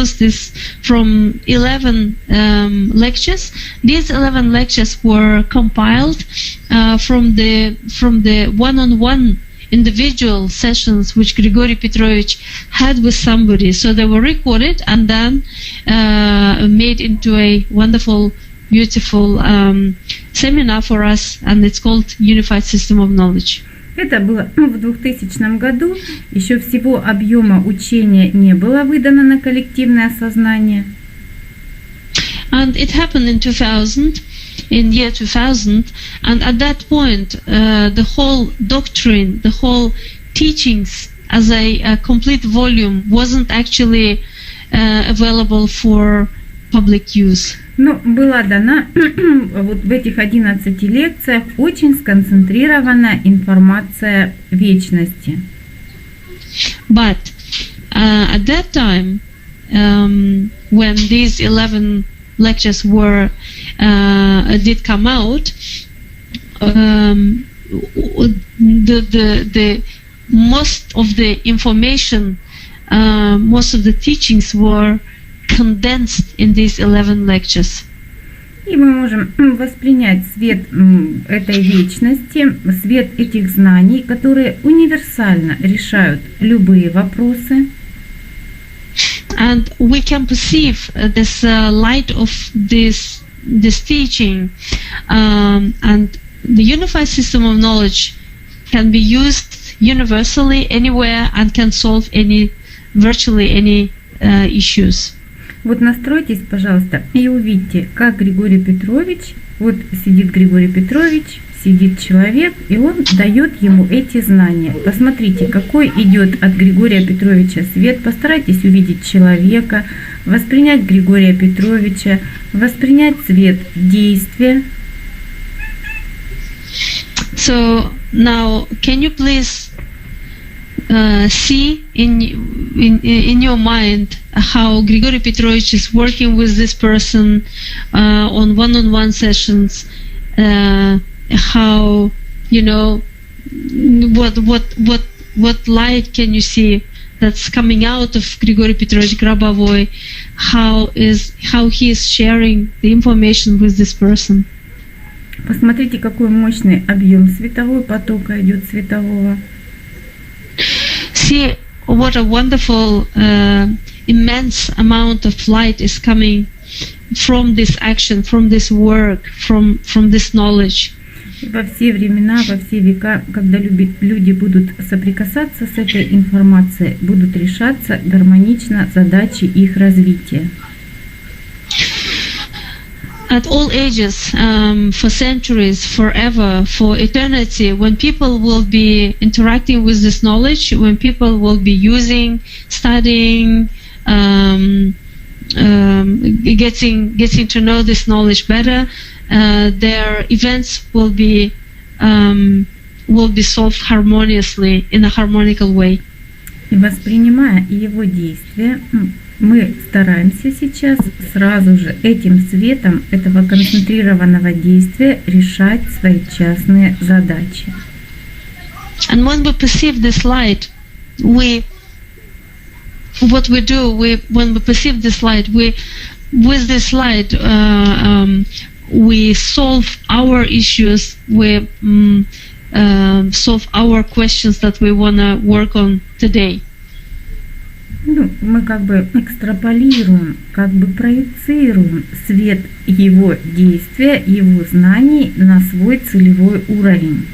this from 11 lectures. These 11 lectures were compiled from the one-on-one individual sessions which Grigory Petrovich had with somebody. So they were recorded and then made into a wonderful, beautiful seminar for us, and it's called Unified System of Knowledge. Это было в 2000 году. Еще всего объема учения не было выдано на коллективное сознание. And it happened in 2000, in year 2000, and at that point, the whole doctrine, the whole teachings as a complete volume wasn't actually available for public use. Но была дана вот в этих 11 лекциях очень сконцентрированная информация вечности. But at that time, when these 11 lectures did come out, the most of the information, most of the teachings were condensed in these 11 lectures. И мы можем воспринять свет этой вечности, свет этих знаний, которые универсально решают любые вопросы. And we can perceive this light of this teaching, and the unified system of knowledge can be used universally anywhere and can solve virtually any issues. Вот настройтесь, пожалуйста, и увидьте, как Григорий Петрович, вот сидит Григорий Петрович, сидит человек, и он дает ему эти знания. Посмотрите, какой идет от Григория Петровича свет. Постарайтесь увидеть человека, воспринять Григория Петровича, воспринять свет действия. So now, can you please see in your mind how Grigory Petrovich is working with this person on one-on-one sessions? How, you know, what light can you see that's coming out of Grigory Petrovich Grabovoi? How he is sharing the information with this person? Посмотрите, какой мощный объем светового потока идет светового. See what a wonderful, immense amount of light is coming from this action, from this work, from this knowledge. Во все времена, во все века, когда люди будут соприкасаться с этой информацией, будут решаться гармонично задачи их развития. At all ages, for centuries, forever, for eternity, when people will be interacting with this knowledge, when people will be using, studying, getting to know this knowledge better, their events will be solved harmoniously, in a harmonical way. И воспринимая его действия, мы стараемся сейчас сразу же этим светом этого концентрированного действия решать свои частные задачи. And when we perceive this light, when we perceive this light, with this light, we solve our issues, we solve our questions that we want to work on today. Мы как бы экстраполируем, как бы проецируем свет его действия, его знаний на свой целевой уровень.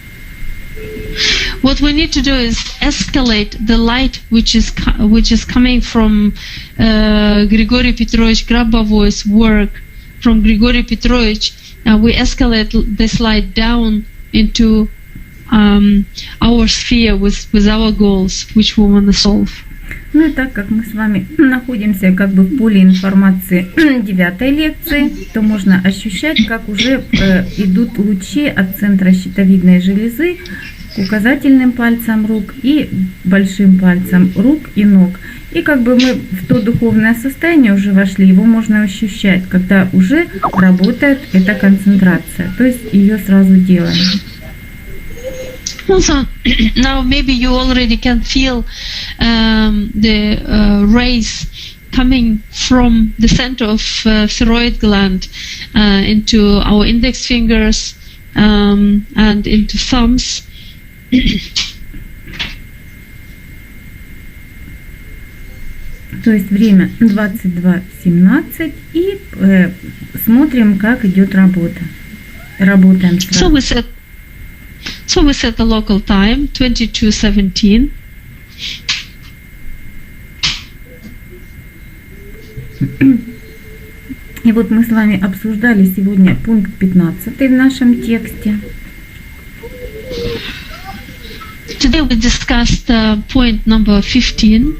What we need to do is escalate the light which is coming from Grigory Petrovich Grabovoi's work, from Grigory Petrovich. We escalate this light down into our sphere with our goals, which we want to solve. Ну и так как мы с вами находимся как бы в поле информации 9-й лекции, то можно ощущать, как уже идут лучи от центра щитовидной железы к указательным пальцам рук и большим пальцам рук и ног. И как бы мы в то духовное состояние уже вошли, его можно ощущать, когда уже работает эта концентрация, то есть ее сразу делаем. Also, now maybe you already can feel the rays coming from the center of thyroid gland into our index fingers and into thumbs. То есть время 22:17 и смотрим, как идет работа. Работаем сразу. So we set the local time 22:17. И вот мы с вами обсуждали сегодня пункт 15 в нашем тексте. Today we discussed point number 15.